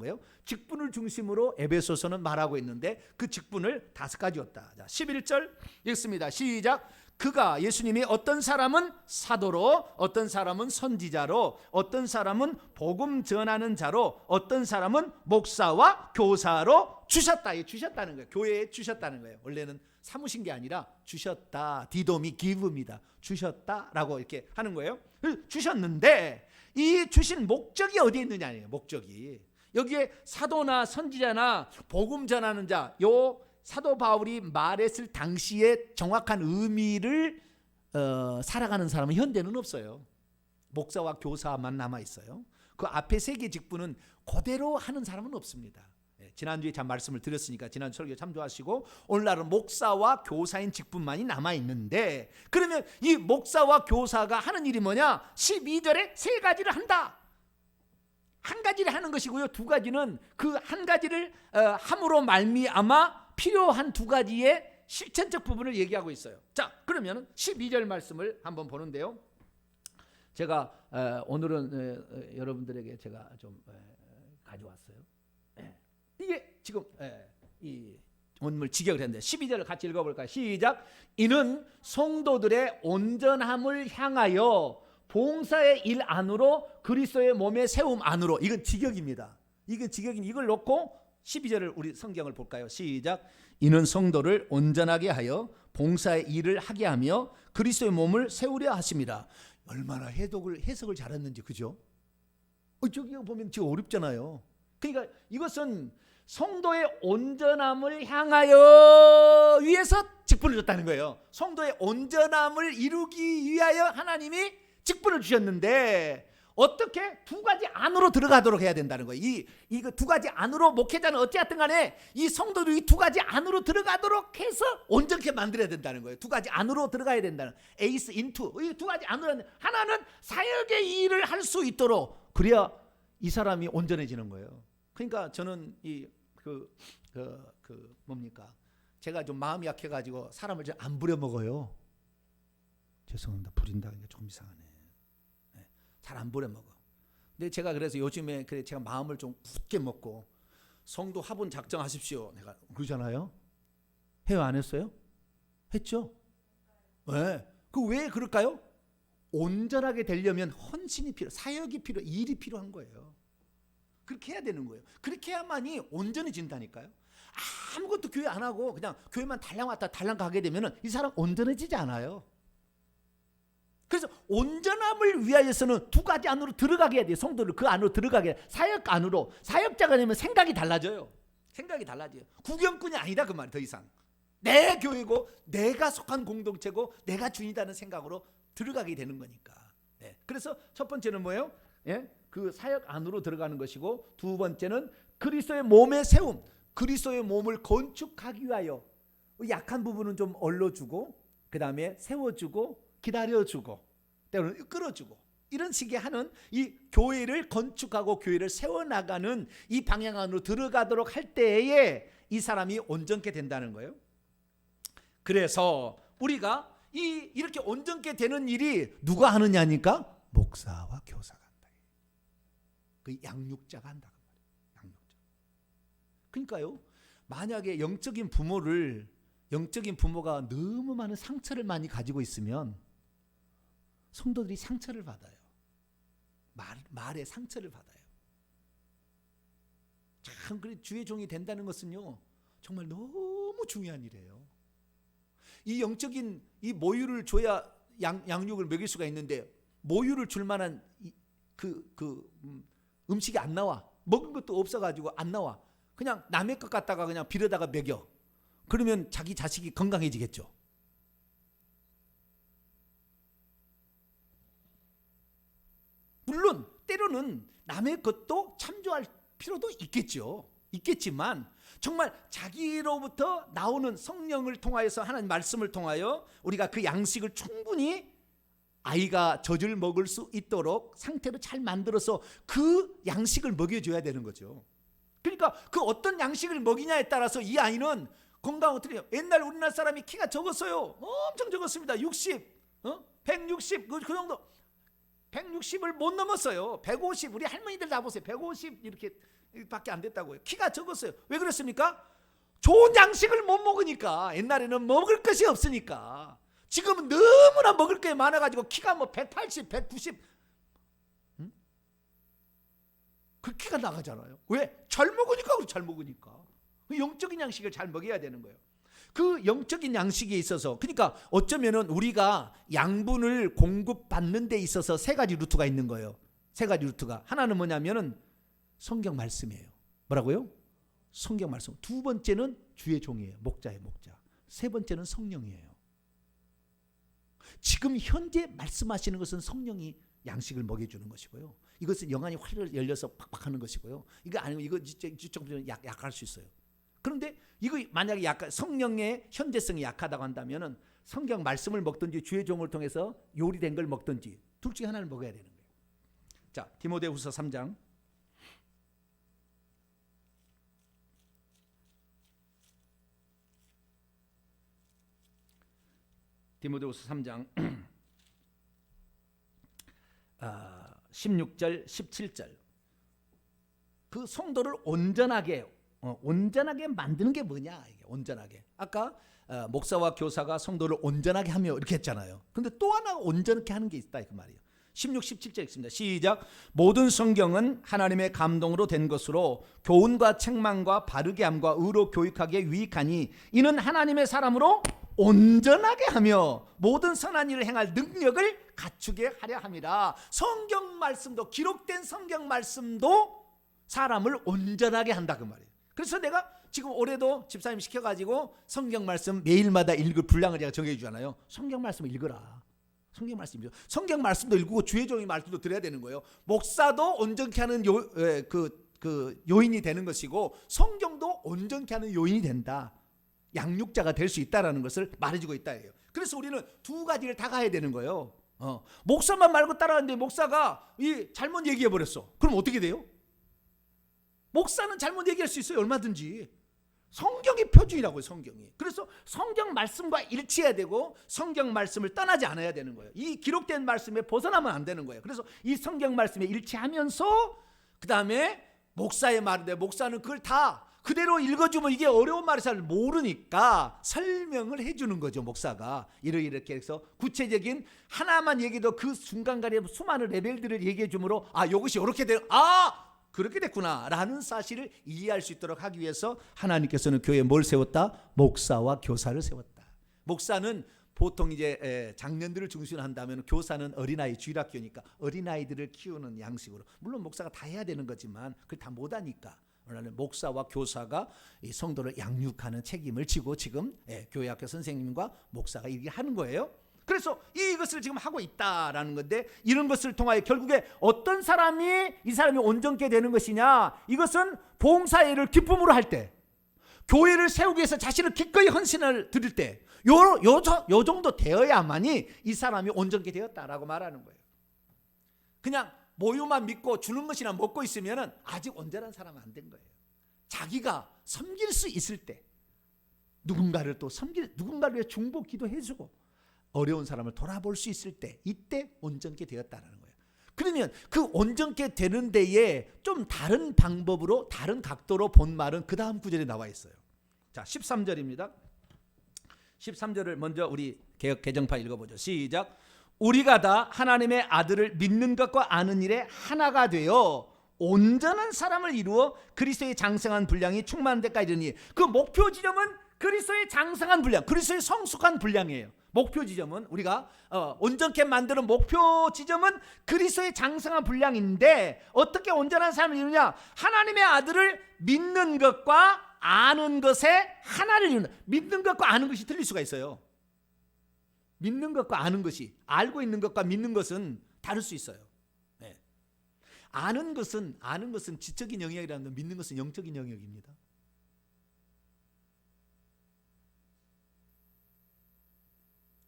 거예요. 직분을 중심으로 에베소서는 말하고 있는데 그 직분을 5가지였다. 자, 11절 읽습니다. 시작. 그가 예수님이 어떤 사람은 사도로, 어떤 사람은 선지자로, 어떤 사람은 복음 전하는 자로, 어떤 사람은 목사와 교사로 주셨다. 주셨다는 거예요. 교회에 주셨다는 거예요. 원래는 삼으신 게 아니라 주셨다. 디도미 기브입니다. 주셨다라고 이렇게 하는 거예요. 주셨는데 이 주신 목적이 어디에 있느냐예요. 목적이 여기에 사도나 선지자나 복음 전하는 자, 요 사도 바울이 말했을 당시에 정확한 의미를 살아가는 사람은 현대는 없어요. 목사와 교사만 남아 있어요. 그 앞에 3개 직분은 그대로 하는 사람은 없습니다. 지난주에 참 말씀을 드렸으니까 지난주 설교 참조하시고 오늘날은 목사와 교사인 직분만이 남아 있는데, 그러면 이 목사와 교사가 하는 일이 뭐냐? 12절에 3가지를 한다. 한 가지를 하는 것이고요. 2가지는 그 한 가지를 함으로 말미암아 필요한 2가지의 실천적 부분을 얘기하고 있어요. 자, 그러면 12절 말씀을 한번 보는데요. 제가 오늘은 여러분들에게 제가 좀 가져왔어요. 이게 지금 이 오늘 직역을 했는데 12절을 같이 읽어볼까요? 시작. 이는 성도들의 온전함을 향하여 봉사의 일 안으로 그리스도의 몸의 세움 안으로. 이건 직역입니다. 이건 직역인 이걸 놓고 12절을 우리 성경을 볼까요? 시작. 이는 성도를 온전하게 하여 봉사의 일을 하게 하며 그리스도의 몸을 세우려 하십니다. 얼마나 해석을 잘했는지, 그죠? 저기 보면 지금 어렵잖아요. 그러니까 이것은 성도의 온전함을 향하여 위해서 직분을 줬다는 거예요. 성도의 온전함을 이루기 위하여 하나님이 직분을 주셨는데 어떻게 2가지 안으로 들어가도록 해야 된다는 거예요. 이거 2가지 안으로 목회자는 어찌하든 간에 이 성도들이 2가지 안으로 들어가도록 해서 온전케 만들어야 된다는 거예요. 2가지 안으로 들어가야 된다는, 에이스 인투, 이 2가지 안으로. 하나는 사역의 일을 할 수 있도록, 그래야 이 사람이 온전해지는 거예요. 그러니까 저는 뭡니까? 제가 좀 마음이 약해가지고 사람을 좀 안 부려먹어요. 죄송합니다. 부린다는 게 조금 이상하네. 잘 안 부려먹어. 근데 제가 그래서 요즘에 제가 마음을 좀 굳게 먹고 성도 화분 작정하십시오. 내가 그러잖아요. 해요, 안 했어요? 했죠? 네. 왜 그럴까요? 온전하게 되려면 헌신이 필요, 사역이 필요, 일이 필요한 거예요. 그렇게 해야 되는 거예요. 그렇게 해야만이 온전해진다니까요. 아무것도 교회 안 하고 그냥 교회만 달랑 왔다 달랑 가게 되면 이 사람 온전해지지 않아요. 그래서 온전함을 위하여서는 2가지 안으로 들어가게 해야 돼요. 성도를 그 안으로 들어가게 해야 돼요. 사역 안으로. 사역자가 되면 생각이 달라져요. 생각이 달라져요. 구경꾼이 아니다 그 말이 더 이상. 내 교회고 내가 속한 공동체고 내가 주인이라는 생각으로 들어가게 되는 거니까. 네. 그래서 첫 번째는 뭐예요? 그 사역 안으로 들어가는 것이고, 2번째는 그리스도의 몸의 세움, 그리스도의 몸을 건축하기 위하여 약한 부분은 좀 얼러주고, 그 다음에 세워주고, 기다려주고, 때로는 끌어주고, 이런 식의 하는 이 교회를 건축하고 교회를 세워나가는 이 방향 안으로 들어가도록 할 때에 이 사람이 온전케 된다는 거예요. 그래서 우리가 이렇게 온전케 되는 일이 누가 하느냐니까? 목사와 교사가 한다. 그 양육자가 한다. 양육자. 그러니까요, 만약에 영적인 부모가 너무 많은 상처를 많이 가지고 있으면 성도들이 상처를 받아요. 말에 상처를 받아요. 참, 그래 주의 종이 된다는 것은요, 정말 너무 중요한 일이에요. 이 영적인 이 모유를 줘야 양육을 먹일 수가 있는데, 모유를 줄 만한 음식이 안 나와. 먹은 것도 없어가지고 안 나와. 그냥 남의 것 갖다가 그냥 빌어다가 먹여. 그러면 자기 자식이 건강해지겠죠. 물론 때로는 남의 것도 참조할 필요도 있겠지만 정말 자기로부터 나오는 성령을 통하여서 하나님 말씀을 통하여 우리가 그 양식을 충분히 아이가 젖을 먹을 수 있도록 상태로 잘 만들어서 그 양식을 먹여줘야 되는 거죠. 그러니까 그 어떤 양식을 먹이냐에 따라서 이 아이는 건강 어떻게 해요? 옛날 우리나라 사람이 키가 적었어요. 엄청 적었습니다. 60, 160 그 정도. 160을 못 넘었어요. 150, 우리 할머니들 다 보세요. 150 이렇게 밖에 안 됐다고요. 키가 적었어요. 왜 그렇습니까? 좋은 양식을 못 먹으니까. 옛날에는 먹을 것이 없으니까. 지금은 너무나 먹을 게 많아가지고 키가 뭐 180, 190 그 키가 나가잖아요. 왜? 잘 먹으니까. 잘 먹으니까. 영적인 양식을 잘 먹여야 되는 거예요. 그 영적인 양식에 있어서, 그러니까 어쩌면은 우리가 양분을 공급받는 데 있어서 세 가지 루트가 있는 거예요. 세 가지 루트가. 하나는 뭐냐면은 성경 말씀이에요. 뭐라고요? 성경 말씀. 두 번째는 주의 종이에요. 목자예요, 목자. 세 번째는 성령이에요. 지금 현재 말씀하시는 것은 성령이 양식을 먹여주는 것이고요. 이것은 영안이 활 열려서 팍팍 하는 것이고요. 이거 아니면 이거 조금 약할 수 있어요. 그런데 이거 만약에 성령의 현재성이 약하다고 한다면은 성경 말씀을 먹든지 주의 종을 통해서 요리된 걸 먹든지 둘 중에 하나를 먹어야 되는 거예요. 자, 디모데후서 3장. 디모데후서 3장 16절 17절. 그 성도를 온전하게 만드는 게 뭐냐? 이게 온전하게. 아까 목사와 교사가 성도를 온전하게 하며 이렇게 했잖아요. 근데 또 하나 온전하게 하는 게 있다 그 말이에요. 16, 17절 읽습니다. 시작. 모든 성경은 하나님의 감동으로 된 것으로 교훈과 책망과 바르게 함과 의로 교육하기에 유익하니 이는 하나님의 사람으로 온전하게 하며 모든 선한 일을 행할 능력을 갖추게 하려 함이라. 성경 말씀도, 기록된 성경 말씀도 사람을 온전하게 한다 그 말이에요. 그래서 내가 지금 올해도 집사님 시켜가지고 성경 말씀 매일마다 읽을 분량을 제가 정해주잖아요. 성경 말씀 읽어라. 성경 말씀 읽어. 성경 말씀도 읽고 주의 종의 말씀도 들어야 되는 거예요. 목사도 온전케 하는 요인이 되는 것이고 성경도 온전케 하는 요인이 된다. 양육자가 될 수 있다라는 것을 말해주고 있다예요. 그래서 우리는 두 가지를 다 가야 되는 거예요. 목사만 말고 따라하는데 목사가 잘못 얘기해 버렸어. 그럼 어떻게 돼요? 목사는 잘못 얘기할 수 있어요. 얼마든지. 성경이 표준이라고요. 성경이. 그래서 성경 말씀과 일치해야 되고 성경 말씀을 떠나지 않아야 되는 거예요. 이 기록된 말씀에 벗어나면 안 되는 거예요. 그래서 이 성경 말씀에 일치하면서 그 다음에 목사의 말인데 목사는 그걸 다 그대로 읽어주면 이게 어려운 말을 잘 모르니까 설명을 해주는 거죠. 목사가 이렇게 해서 구체적인 하나만 얘기도 그 순간간에 수많은 레벨들을 얘기해 주므로 이것이 이렇게 돼요. 그렇게 됐구나 라는 사실을 이해할 수 있도록 하기 위해서 하나님께서는 교회에 뭘 세웠다? 목사와 교사를 세웠다. 목사는 보통 이제 장년들을 중심한다면 교사는 어린아이 주일학교니까 어린아이들을 키우는 양식으로, 물론 목사가 다 해야 되는 거지만 그걸 다 못하니까 목사와 교사가 이 성도를 양육하는 책임을 지고 지금 교회학교 선생님과 목사가 이렇게 하는 거예요. 그래서 이것을 지금 하고 있다라는 건데, 이런 것을 통하여 결국에 어떤 사람이 이 사람이 온전케 되는 것이냐, 이것은 봉사일을 기쁨으로 할 때, 교회를 세우기 위해서 자신을 기꺼이 헌신을 드릴 때, 요 정도 되어야만이 이 사람이 온전케 되었다라고 말하는 거예요. 그냥 모유만 믿고 주는 것이나 먹고 있으면 아직 온전한 사람은 안 된 거예요. 자기가 섬길 수 있을 때, 누군가를 위해 중보 기도해주고 어려운 사람을 돌아볼 수 있을 때, 이때 온전케 되었다는 거예요. 그러면 그 온전케 되는 데에 좀 다른 방법으로, 다른 각도로 본 말은 그 다음 구절에 나와 있어요. 자, 13절입니다. 13절을 먼저 우리 개정파 읽어보죠. 시작. 우리가 다 하나님의 아들을 믿는 것과 아는 일에 하나가 되어 온전한 사람을 이루어 그리스도의 장성한 분량이 충만한 데까지 이르니, 그 목표 지점은 그리스도의 장성한 분량, 그리스도의 성숙한 분량이에요. 목표 지점은 우리가 온전케 만드는 목표 지점은 그리스도의 장성한 분량인데, 어떻게 온전한 사람을 이루냐? 하나님의 아들을 믿는 것과 아는 것에 하나를 이룬다. 믿는 것과 아는 것이 틀릴 수가 있어요. 믿는 것과 아는 것이, 알고 있는 것과 믿는 것은 다를 수 있어요. 아는 것은 지적인 영역이라면 믿는 것은 영적인 영역입니다.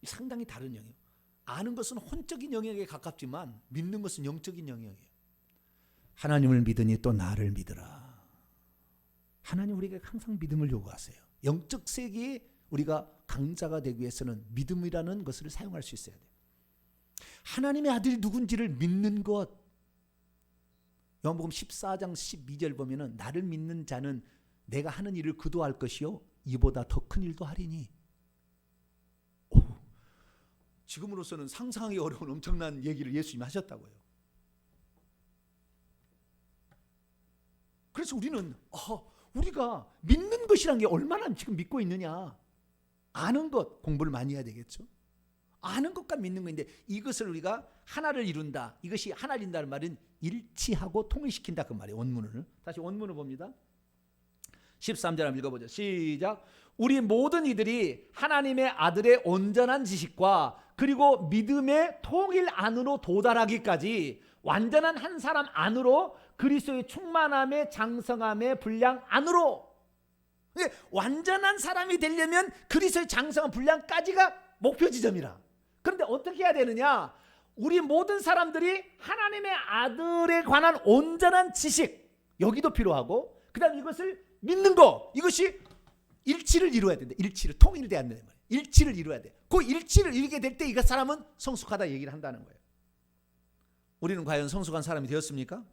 상당히 다른 영역. 아는 것은 혼적인 영역에 가깝지만 믿는 것은 영적인 영역이에요. 하나님을 믿으니 또 나를 믿으라. 하나님 우리에게 항상 믿음을 요구하세요. 영적 세계에 우리가 강자가 되기 위해서는 믿음이라는 것을 사용할 수 있어야 돼요. 하나님의 아들이 누군지를 믿는 것. 요한복음 14장 12절 보면은 나를 믿는 자는 내가 하는 일을 그도 할 것이요 이보다 더 큰 일도 하리니. 오, 지금으로서는 상상하기 어려운 엄청난 얘기를 예수님이 하셨다고요. 그래서 우리는 우리가 믿는 것이란 게 얼마나 지금 믿고 있느냐. 아는 것 공부를 많이 해야 되겠죠. 아는 것과 믿는 것인데 이것을 우리가 하나를 이룬다. 이것이 하나를 이룬다는 말은 일치하고 통일시킨다 그 말이에요. 원문을. 다시 원문을 봅니다. 13절 한번 읽어보죠. 시작. 우리 모든 이들이 하나님의 아들의 온전한 지식과 그리고 믿음의 통일 안으로 도달하기까지 완전한 한 사람 안으로 그리스도의 충만함의 장성함의 분량 안으로. 완전한 사람이 되려면 그리스도의 장성한 분량까지가 목표 지점이라. 그런데 어떻게 해야 되느냐? 우리 모든 사람들이 하나님의 아들에 관한 온전한 지식 여기도 필요하고 그다음 이것을 믿는 거 이것이 일치를 이루어야 된다. 일치를 통일이 돼야 된다. 일치를 이루어야 돼. 그 일치를 이루게 될 때 이 사람은 성숙하다 얘기를 한다는 거예요. 우리는 과연 성숙한 사람이 되었습니까?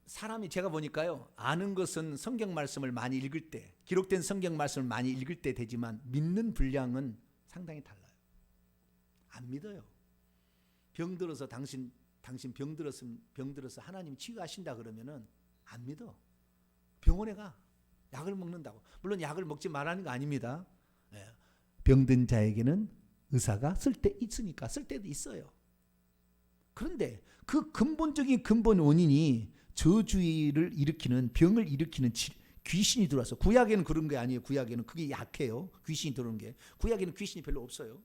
사람이 제가 보니까요 아는 것은 성경 말씀을 많이 읽을 때 기록된 성경 말씀을 많이 읽을 때 되지만 믿는 분량은 상당히 달라요. 안 믿어요. 병들어서 당신 병들어서 하나님 치유하신다 그러면은 안 믿어. 병원에 가 약을 먹는다고. 물론 약을 먹지 말라는 거 아닙니다. 병든 자에게는 의사가 쓸 때 있으니까 쓸 때도 있어요. 그런데 그 근본적인 근본 원인이 저주를 일으키는 병을 일으키는 귀신이 들어와서 구약에는 그런 게 아니에요. 구약에는 그게 약해요. 귀신이 들어오는 게. 구약에는 귀신이 별로 없어요.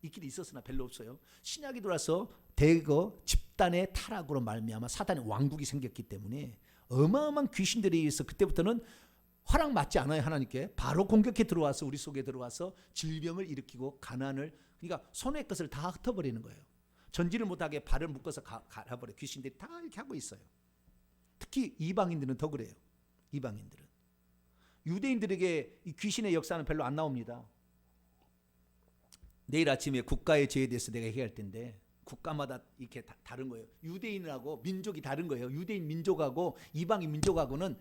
있긴 있었으나 별로 없어요. 신약이 들어와서 대거 집단의 타락으로 말미암아 사단의 왕국이 생겼기 때문에 어마어마한 귀신들에 의해서 그때부터는 허락 맞지 않아요. 하나님께 바로 공격해 들어와서 우리 속에 들어와서 질병을 일으키고 가난을 그러니까 손의 것을 다 흩어버리는 거예요. 전지를 못하게 발을 묶어서 갈아버려. 귀신들이 다 이렇게 하고 있어요. 특히 이방인들은 더 그래요. 이방인들은 유대인들에게 이 귀신의 역사는 별로 안 나옵니다. 내일 아침에 국가의 죄에 대해서 내가 얘기할 텐데 국가마다 이렇게 다른 거예요. 유대인하고 민족이 다른 거예요. 유대인 민족하고 이방인 민족하고는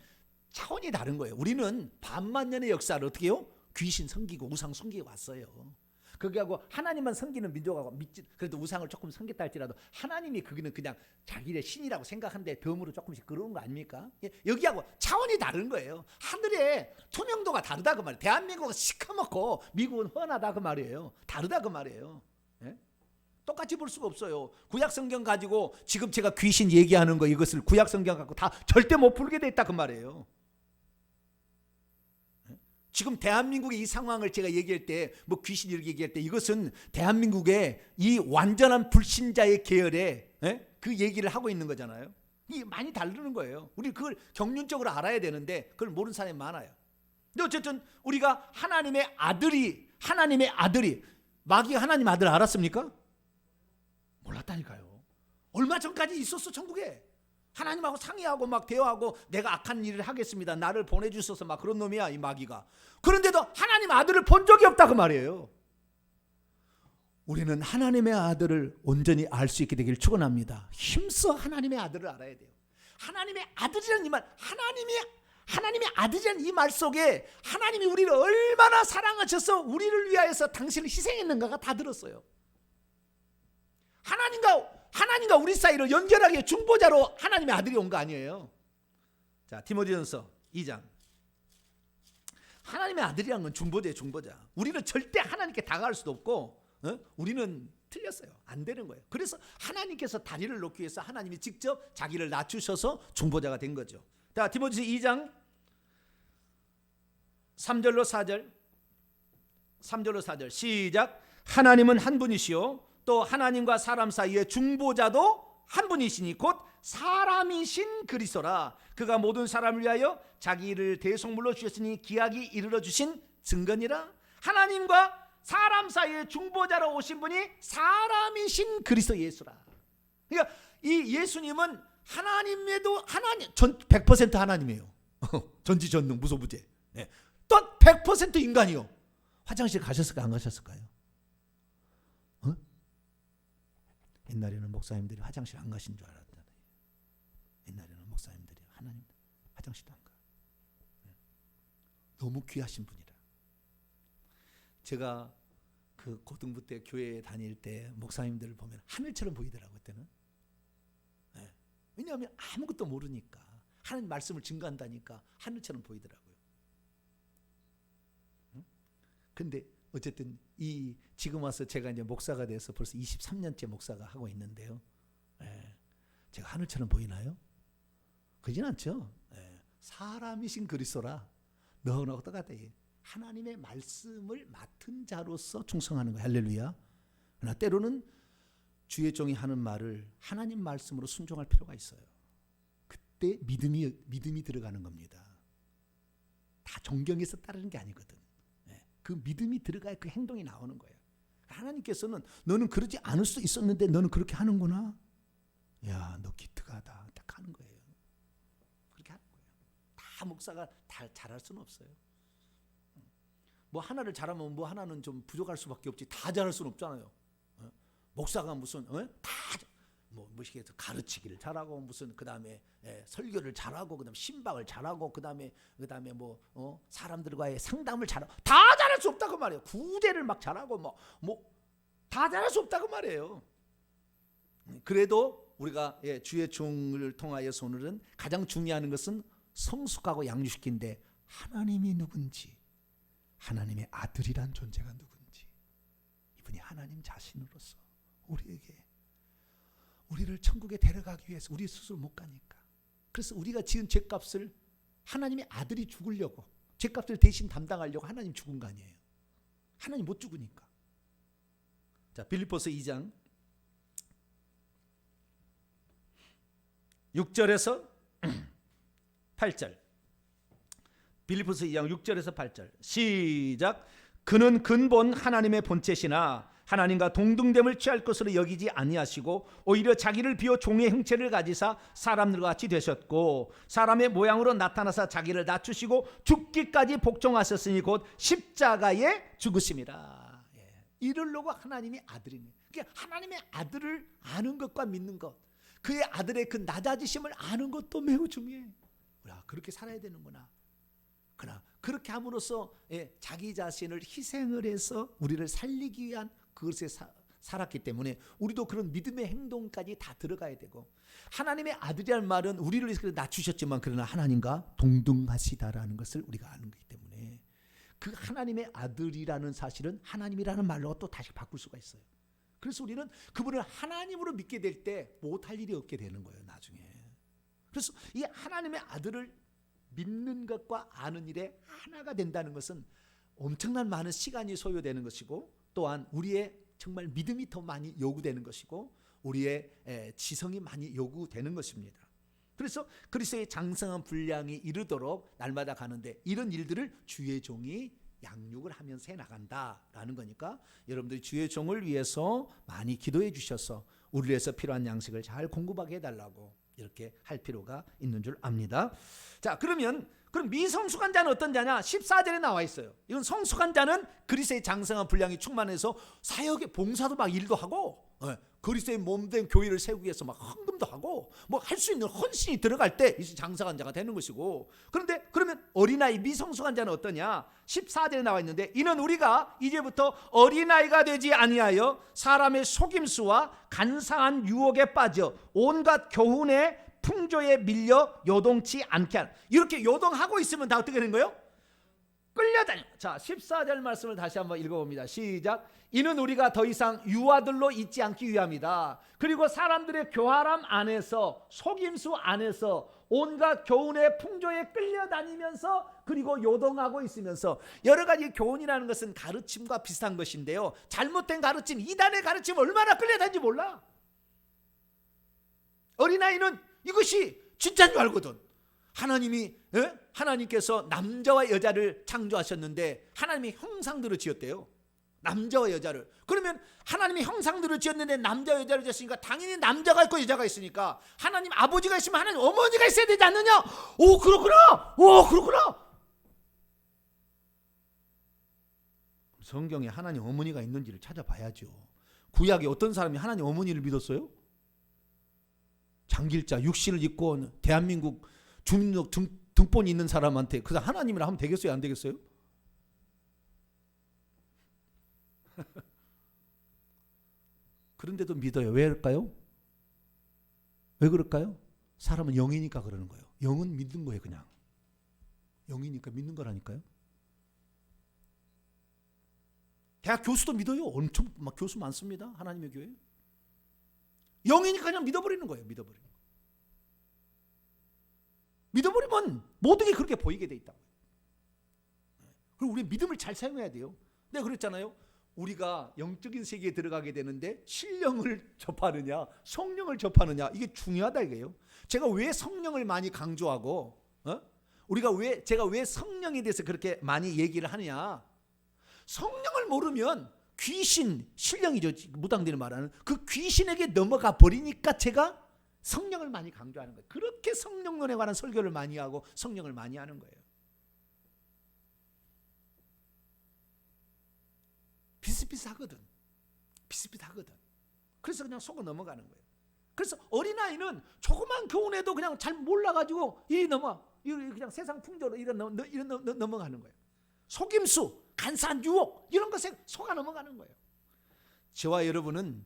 차원이 다른 거예요. 우리는 반만년의 역사를 어떻게 해요? 귀신 섬기고 우상 섬기고 왔어요. 거기하고 하나님만 섬기는 민족하고 믿지 그래도 우상을 조금 섬겼다 할지라도 하나님이 거기는 그냥 자기의 신이라고 생각하는데 덤으로 조금씩 그러는 거 아닙니까? 여기하고 차원이 다른 거예요. 하늘의 투명도가 다르다 그 말이에요. 대한민국은 시커멓고 미국은 훤하다 그 말이에요. 다르다 그 말이에요. 예? 똑같이 볼 수가 없어요. 구약 성경 가지고 지금 제가 귀신 얘기하는 거 이것을 구약 성경 갖고 다 절대 못 풀게 돼 있다 그 말이에요. 지금 대한민국의 이 상황을 제가 얘기할 때 뭐 귀신 이렇게 얘기할 때 이것은 대한민국의 이 완전한 불신자의 계열에 그 얘기를 하고 있는 거잖아요. 이게 많이 다르는 거예요. 우리 그걸 경륜적으로 알아야 되는데 그걸 모르는 사람이 많아요. 근데 어쨌든 우리가 하나님의 아들이 마귀가 하나님 아들 알았습니까? 몰랐다니까요. 얼마 전까지 있었어 천국에. 하나님하고 상의하고 막 대화하고 내가 악한 일을 하겠습니다. 나를 보내주셔서 막 그런 놈이야 이 마귀가. 그런데도 하나님 아들을 본 적이 없다 그 말이에요. 우리는 하나님의 아들을 온전히 알 수 있게 되기를 축원합니다. 힘써 하나님의 아들을 알아야 돼요. 하나님의 아들이라는 이 말, 하나님의 아들이라는 이 말 속에 하나님이 우리를 얼마나 사랑하셔서 우리를 위하여서 당신을 희생했는가가 다 들었어요. 하나님과 우리 사이를 연결하기 위해 중보자로 하나님의 아들이 온 거 아니에요. 자, 디모데전서 2장. 하나님의 아들이라는 건 중보자예요, 중보자. 우리는 절대 하나님께 다가갈 수도 없고, 우리는 틀렸어요. 안 되는 거예요. 그래서 하나님께서 다리를 놓기 위해서 하나님이 직접 자기를 낮추셔서 중보자가 된 거죠. 자, 디모데전서 2장 3절로 4절 시작. 하나님은 한 분이시요 또 하나님과 사람 사이의 중보자도 한 분이시니 곧 사람이신 그리스도라. 그가 모든 사람을 위하여 자기 일을 대속물로 주셨으니 기약이 이르러 주신 증거니라. 하나님과 사람 사이의 중보자로 오신 분이 사람이신 그리스도 예수라. 그러니까 이 예수님은 하나님에도 100% 하나님이에요. 전지전능 무소부재. 또 100% 인간이요. 화장실 가셨을까 안 가셨을까요? 옛날에는 목사님들이 화장실 안 가신 줄 알았잖아요. 옛날에는 목사님들이 하나님 화장실도 안 가. 너무 귀하신 분이라. 제가 그 고등부 때 교회에 다닐 때 목사님들을 보면 하늘처럼 보이더라고요. 그때는. 네. 왜냐하면 아무것도 모르니까 하나님 말씀을 증거한다니까 하늘처럼 보이더라고요. 근데 어쨌든 이 지금 와서 제가 이제 목사가 돼서 벌써 23년째 목사가 하고 있는데요. 네. 제가 하늘처럼 보이나요? 그러진 않죠. 네. 사람이신 그리스도라 너나 똑같아. 하나님의 말씀을 맡은 자로서 충성하는 거예요. 할렐루야. 그러나 때로는 주의 종이 하는 말을 하나님 말씀으로 순종할 필요가 있어요. 그때 믿음이 들어가는 겁니다. 다 존경해서 따르는 게 아니거든. 그 믿음이 들어가야 그 행동이 나오는 거예요. 하나님께서는 너는 그러지 않을 수 있었는데 너는 그렇게 하는구나. 야, 너 기특하다. 딱 하는 거예요. 그렇게 하는 거예요. 다 목사가 다 잘할 수는 없어요. 뭐 하나를 잘하면 뭐 하나는 좀 부족할 수밖에 없지. 다 잘할 수는 없잖아요. 목사가 무슨 뭐 가르치기를 잘하고 무슨 그다음에 설교를 잘하고 그다음에 신방을 잘하고 그다음에 뭐 사람들과의 상담을 잘하고 다 잘할 수 없다고 말이에요. 구제를 막 잘하고 뭐 다 잘할 수 없다고 말이에요. 그래도 우리가 주의 종을 통하여서 오늘은 가장 중요한 것은 성숙하고 양육시킨데 하나님이 누군지, 하나님의 아들이란 존재가 누군지, 이분이 하나님 자신으로서 우리를 천국에 데려가기 위해서 우리 스스로 못 가니까. 그래서 우리가 지은 죄값을 하나님의 아들이 죽으려고, 죄값을 대신 담당하려고 하나님 죽은 거 아니에요. 하나님 못 죽으니까. 자, 빌립보서 2장 6절에서 8절. 빌립보서 2장 6절에서 8절. 시작. 그는 근본 하나님의 본체시나 하나님과 동등됨을 취할 것으로 여기지 아니하시고 오히려 자기를 비워 종의 형체를 가지사 사람들과 같이 되셨고 사람의 모양으로 나타나사 자기를 낮추시고 죽기까지 복종하셨으니 곧 십자가에 죽으심이라. 이르려고 하나님이 아들이네. 그러니까 하나님의 아들을 아는 것과 믿는 것, 그의 아들의 그 낮아지심을 아는 것도 매우 중요해. 그렇게 살아야 되는구나. 그러나 그렇게 함으로써 자기 자신을 희생을 해서 우리를 살리기 위한 그것에 살았기 때문에 우리도 그런 믿음의 행동까지 다 들어가야 되고, 하나님의 아들이라는 말은 우리를 낮추셨지만 그러나 하나님과 동등하시다라는 것을 우리가 아는 거기 때문에 그 하나님의 아들이라는 사실은 하나님이라는 말로 또 다시 바꿀 수가 있어요. 그래서 우리는 그분을 하나님으로 믿게 될 때 못할 일이 없게 되는 거예요, 나중에. 그래서 이 하나님의 아들을 믿는 것과 아는 일에 하나가 된다는 것은 엄청난 많은 시간이 소요되는 것이고, 또한 우리의 정말 믿음이 더 많이 요구되는 것이고, 우리의 지성이 많이 요구되는 것입니다. 그래서 그리스도의 장성한 분량이 이르도록 날마다 가는데 이런 일들을 주의 종이 양육을 하면서 해나간다라는 거니까 여러분들이 주의 종을 위해서 많이 기도해 주셔서 우리를 위해서 필요한 양식을 잘 공급하게 해달라고 이렇게 할 필요가 있는 줄 압니다. 자, 그럼 미성숙한 자는 어떤 자냐? 14절에 나와 있어요. 이건 성숙한 자는 그리스도의 장성한 분량이 충만해서 사역의 봉사도 막 일도 하고, 그리스도의 몸된 교회를 세우기 위해서 막 헌금도 하고 뭐 할 수 있는 헌신이 들어갈 때 이제 장성한 자가 되는 것이고, 그런데 그러면 어린아이 미성숙한 자는 어떠냐? 14절에 나와 있는데 이는 우리가 이제부터 어린아이가 되지 아니하여 사람의 속임수와 간사한 유혹에 빠져 온갖 교훈의 풍조에 밀려 요동치 않게 하는. 이렇게 요동하고 있으면 다 어떻게 되는 거예요? 끌려다녀. 자, 14절 말씀을 다시 한번 읽어봅니다. 시작. 이는 우리가 더 이상 유아들로 있지 않기 위함이다. 그리고 사람들의 교활함 안에서, 속임수 안에서 온갖 교훈의 풍조에 끌려다니면서 그리고 요동하고 있으면서, 여러 가지 교훈이라는 것은 가르침과 비슷한 것인데요, 잘못된 가르침, 이단의 가르침 얼마나 끌려다니는지 몰라. 어린아이는 이것이 진짜인 줄 알거든. 하나님께서 남자와 여자를 창조하셨는데 하나님이 형상대로 지었대요. 남자와 여자를. 그러면 하나님이 형상대로 지었는데 남자 여자를 지었으니까 당연히 남자가 있고 여자가 있으니까 하나님 아버지가 있으면 하나님 어머니가 있어야 되지 않느냐? 오, 그렇구나. 오, 그렇구나. 성경에 하나님 어머니가 있는지를 찾아봐야죠. 구약에 어떤 사람이 하나님 어머니를 믿었어요? 장길자 육신을 입고 대한민국 주민등록 등본이 있는 사람한테 그 사람 하나님이라 하면 되겠어요? 안 되겠어요? 그런데도 믿어요. 왜 그럴까요? 왜 그럴까요? 사람은 영이니까 그러는 거예요. 영은 믿는 거예요. 그냥 영이니까 믿는 거라니까요. 대학 교수도 믿어요. 엄청 막 교수 많습니다. 하나님의 교회. 영이니까 그냥 믿어버리는 거예요. 믿어버리면 모든 게 그렇게 보이게 돼 있다고요. 그리고 우리 믿음을 잘 사용해야 돼요. 내가 그랬잖아요. 우리가 영적인 세계에 들어가게 되는데 신령을 접하느냐 성령을 접하느냐 이게 중요하다 이게요. 제가 왜 성령을 많이 강조하고 제가 왜 성령에 대해서 그렇게 많이 얘기를 하느냐. 성령을 모르면 귀신, 신령이죠. 무당들이 말하는 그 귀신에게 넘어가 버리니까 제가 성령을 많이 강조하는 거예요. 그렇게 성령론에 관한 설교를 많이 하고 성령을 많이 하는 거예요. 비슷비슷하거든. 그래서 그냥 속아 넘어가는 거예요. 그래서 어린아이는 조그만 교훈에도 그냥 잘 몰라가지고 그냥 세상 풍조로 이런 넘어가는 거예요. 속임수, 간사한 유혹 이런 것에 속아 넘어가는 거예요. 저와 여러분은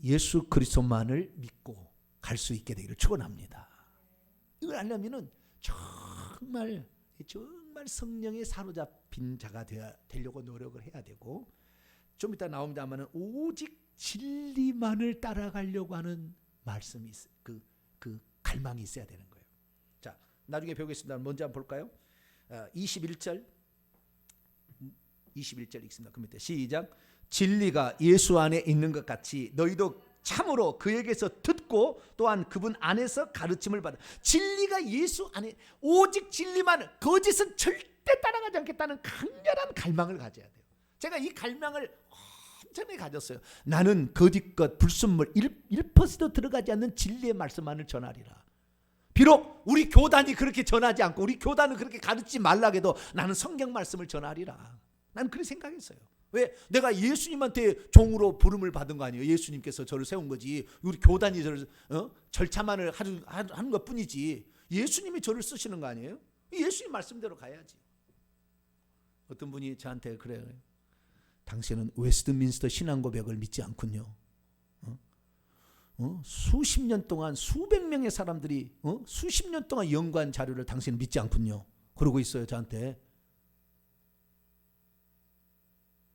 예수 그리스도만을 믿고 갈 수 있게 되기를 축원합니다. 이걸 하려면은 정말 성령에 사로잡힌 자가 되려고 노력을 해야 되고 좀 이따 나옵니다만 오직 진리만을 따라가려고 하는 말씀이 그 갈망이 있어야 되는 거예요. 자, 나중에 배우겠습니다. 먼저 한번 볼까요? 21절 읽습니다. 그 밑에 시작. 진리가 예수 안에 있는 것 같이 너희도 참으로 그에게서 듣고 또한 그분 안에서 가르침을 받아. 진리가 예수 안에 오직 진리만 거짓은 절대 따라가지 않겠다는 강렬한 갈망을 가져야 돼요. 제가 이 갈망을 엄청나게 가졌어요. 나는 거짓것 불순물 1% 들어가지 않는 진리의 말씀만을 전하리라. 비록 우리 교단이 그렇게 전하지 않고 우리 교단은 그렇게 가르치지 말라 해도 나는 성경 말씀을 전하리라. 나는 그렇게 생각했어요. 왜? 내가 예수님한테 종으로 부름을 받은 거 아니에요. 예수님께서 저를 세운 거지. 우리 교단이 저를 절차만을 하는 것뿐이지. 예수님이 저를 쓰시는 거 아니에요. 예수님 말씀대로 가야지. 어떤 분이 저한테 그래요. 당신은 웨스트민스터 신앙고백을 믿지 않군요. 수십 년 동안 수백 명의 사람들이 수십 년 동안 연구한 자료를 당신은 믿지 않군요. 그러고 있어요. 저한테.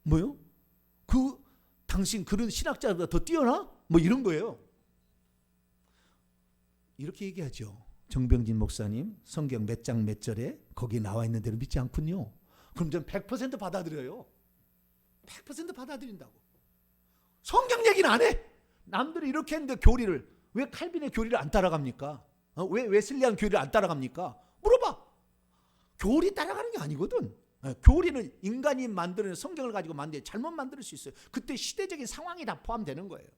뭐요? 당신 그런 신학자보다 더 뛰어나? 뭐 이런 거예요. 이렇게 얘기하죠. 정병진 목사님 성경 몇 장 몇 절에 거기 나와 있는 대로 믿지 않군요. 그럼 전 100% 받아들여요. 100% 받아들인다고. 성경 얘기는 안 해. 남들이 이렇게 했는데 교리를 왜 칼빈의 교리를 안 따라갑니까? 왜 웨슬리안 교리를 안 따라갑니까? 물어봐. 교리 따라가는 게 아니거든. 교리는 인간이 만드는 성경을 가지고 잘못 만들 수 있어요. 그때 시대적인 상황이 다 포함되는 거예요.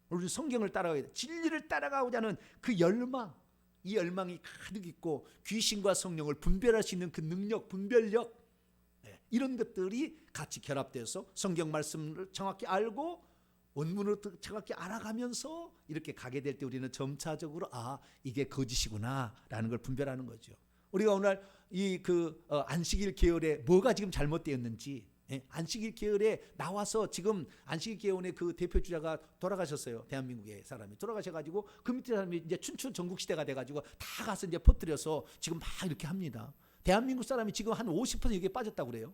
우리 성경을 따라가야 돼. 진리를 따라가고자 하는 그 열망, 이 열망이 가득 있고 귀신과 성령을 분별할 수 있는 그 능력, 분별력 이런 것들이 같이 결합돼서 성경 말씀을 정확히 알고 원문으로 정확히 알아가면서 이렇게 가게 될 때 우리는 점차적으로 이게 거짓이구나 라는 걸 분별하는 거죠. 우리가 오늘 안식일 계열에 뭐가 지금 잘못되었는지 안식일 계열에 나와서 지금 안식일 계열의 그 대표 주자가 돌아가셨어요. 대한민국의 사람이 돌아가셔가지고 그 밑에 사람이 이제 춘추 전국 시대가 돼가지고 다 가서 이제 퍼뜨려서 지금 막 이렇게 합니다. 대한민국 사람이 지금 한 50% 여기에 빠졌다고 그래요.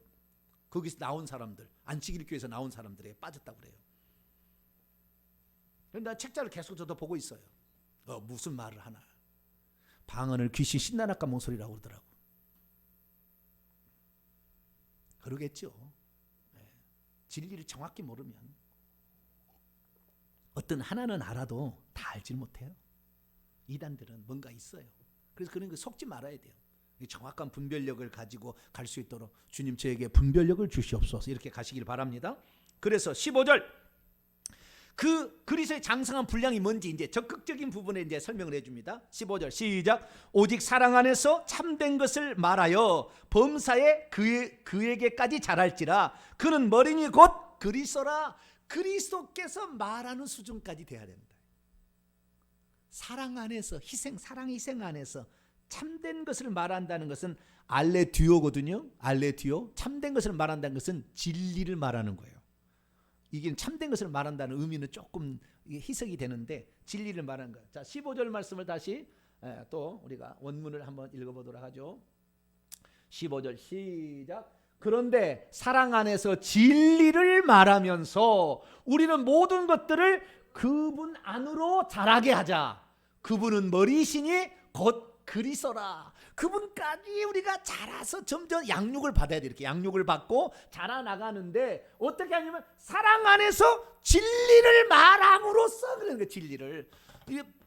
거기서 나온 사람들, 안식일 교회에서 나온 사람들에 빠졌다고 그래요. 그런데 난 책자를 계속 저도 보고 있어요. 무슨 말을 하나. 방언을 귀신 신나나 까먹은 소리라고 그러더라고. 그러겠죠. 진리를 정확히 모르면 어떤 하나는 알아도 다 알지 못해요. 이단들은 뭔가 있어요. 그래서 그런 거 속지 말아야 돼요. 정확한 분별력을 가지고 갈 수 있도록 주님 저에게 분별력을 주시옵소서 이렇게 가시길 바랍니다. 그래서 15절 그 그리스도의 장성한 분량이 뭔지 이제 적극적인 부분에 이제 설명을 해줍니다. 15절 시작. 오직 사랑 안에서 참된 것을 말하여 범사에 그에게까지 자랄지라. 그는 머리니 곧 그리스도라. 그리스도께서 말하는 수준까지 돼야 된다. 사랑 안에서 희생, 사랑 희생 안에서 참된 것을 말한다는 것은 알레디오거든요. 알레디오. 참된 것을 말한다는 것은 진리를 말하는 거예요. 이게 참된 것을 말한다는 의미는 조금 희석이 되는데 진리를 말하는 거예요. 자, 15절 말씀을 다시 또 우리가 원문을 한번 읽어보도록 하죠. 15절 시작. 그런데 사랑 안에서 진리를 말하면서 우리는 모든 것들을 그분 안으로 자라게 하자. 그분은 머리시니 곧 그리스도라. 그분까지 우리가 자라서 점점 양육을 받아야 돼. 이렇게 양육을 받고 자라나가는데 어떻게 하냐면 사랑 안에서 진리를 말함으로써 그러는 거예요. 진리를.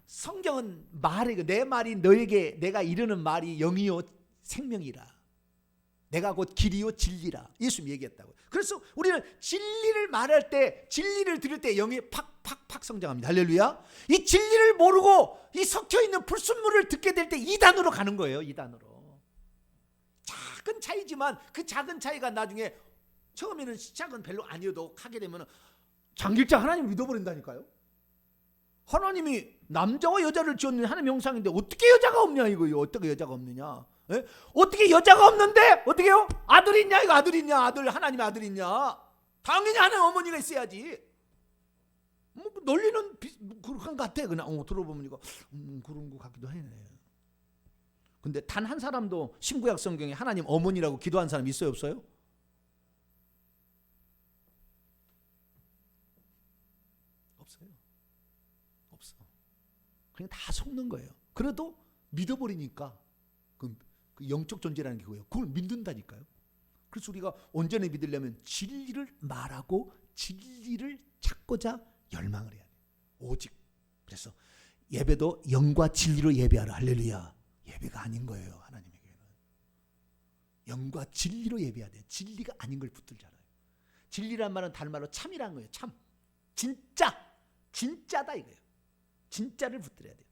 성경은 말이 내 말이 너에게 내가 이르는 말이 영이요 생명이라. 내가 곧 길이요 진리라. 예수님이 얘기했다고. 그래서 우리는 진리를 말할 때 진리를 들을 때 영이 팍팍팍 성장합니다. 할렐루야. 이 진리를 모르고 이 섞여있는 불순물을 듣게 될 때 이단으로 가는 거예요. 이단으로. 작은 차이지만 그 작은 차이가 나중에 처음에는 시작은 별로 아니어도 하게 되면 장길자 하나님 믿어버린다니까요. 하나님이 남자와 여자를 지었는 하나님 형상인데 어떻게 여자가 없냐 이거요. 어떻게 여자가 없느냐. 에? 어떻게 여자가 없는데 어떻게 해요? 아들 있냐 이거 아들 있냐 아들 하나님의 아들 있냐. 당연히 하나님 어머니가 있어야지. 뭐 논리는 그런 것 같아. 그냥 들어보면 이거 그런 것 같기도 해. 근데 단 한 사람도 신구약 성경에 하나님 어머니라고 기도한 사람 있어요 없어요? 없어요. 없어. 그냥 다 속는 거예요. 그래도 믿어버리니까 그 영적 존재라는 게 그거예요. 그걸 믿는다니까요. 그래서 우리가 온전히 믿으려면 진리를 말하고 진리를 찾고자 열망을 해야 돼요. 오직. 그래서 예배도 영과 진리로 예배하라. 할렐루야. 예배가 아닌 거예요. 하나님에게는. 영과 진리로 예배해야 돼요. 진리가 아닌 걸 붙들잖아요. 진리란 말은 다른 말로 참이란 거예요. 참. 진짜. 진짜다 이거예요. 진짜를 붙들어야 돼요.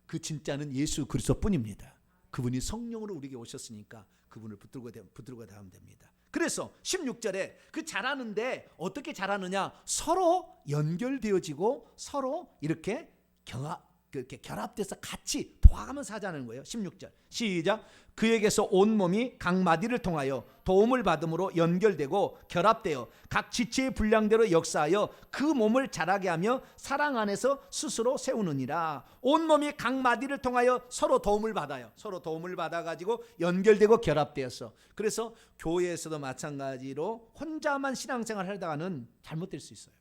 그 진짜는 예수 그리스도뿐입니다. 그분이 성령으로 우리에게 오셨으니까 그분을 붙들고 하면 됩니다. 그래서 16절에 그 자라는데 어떻게 자라느냐? 서로 연결되어지고 서로 이렇게 결합돼서 같이 도와가면서 하자는 거예요. 16절 시작. 그에게서 온 몸이 각 마디를 통하여 도움을 받음으로 연결되고 결합되어 각 지체의 분량대로 역사하여 그 몸을 자라게 하며 사랑 안에서 스스로 세우느니라. 온 몸이 각 마디를 통하여 서로 도움을 받아요. 서로 도움을 받아가지고 연결되고 결합되어서. 그래서 교회에서도 마찬가지로 혼자만 신앙생활을 하다가는 잘못될 수 있어요.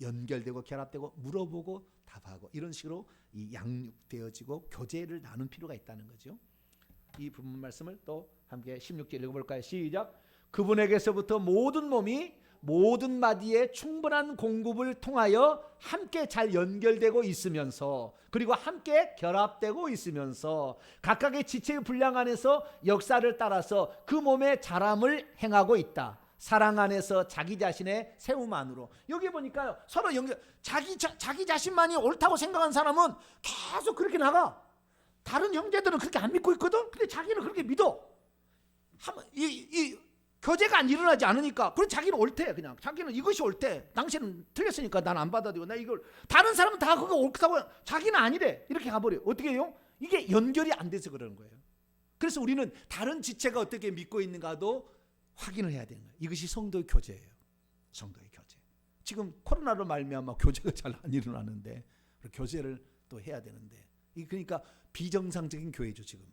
연결되고 결합되고 물어보고 답하고 이런 식으로 이 양육되어지고 교제를 나눈 필요가 있다는 거죠. 이 부분 말씀을 또 함께 16절 읽어볼까요? 시작. 그분에게서부터 모든 몸이 모든 마디에 충분한 공급을 통하여 함께 잘 연결되고 있으면서 그리고 함께 결합되고 있으면서 각각의 지체의 분량 안에서 역사를 따라서 그 몸의 자람을 행하고 있다. 사랑 안에서 자기 자신의 세움만으로. 여기 보니까요 서로 연결. 자기 자신만이 옳다고 생각한 사람은 계속 그렇게 나가. 다른 형제들은 그렇게 안 믿고 있거든. 근데 자기는 그렇게 믿어. 이 교제가 안 일어나지 않으니까. 그래서 자기는 옳대. 그냥 자기는 이것이 옳대. 당신은 틀렸으니까 난 안 받아들이고 나 이걸. 다른 사람은 다 그거 옳다고. 자기는 아니래. 이렇게 가버려. 어떻게 해요? 이게 연결이 안 돼서 그러는 거예요. 그래서 우리는 다른 지체가 어떻게 믿고 있는가도 확인을 해야 되는 거예요. 이것이 성도의 교제예요. 성도의 교제. 지금 코로나로 말미암아 교제가 잘 안 일어나는데 교제를 또 해야 되는데 그러니까 비정상적인 교회죠 지금은.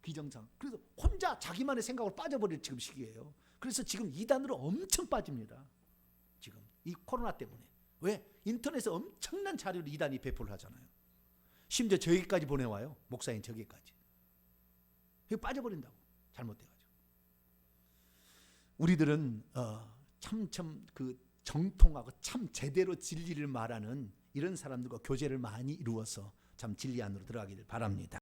비정상. 그래서 혼자 자기만의 생각으로 빠져버릴 지금 시기예요. 그래서 지금 이단으로 엄청 빠집니다. 지금 이 코로나 때문에. 왜? 인터넷에 엄청난 자료를 이단이 배포를 하잖아요. 심지어 저기까지 보내와요. 목사님 저기까지. 빠져버린다고. 잘못돼가지고. 우리들은 참 그 정통하고 참 제대로 진리를 말하는 이런 사람들과 교제를 많이 이루어서 참 진리 안으로 들어가기를 바랍니다.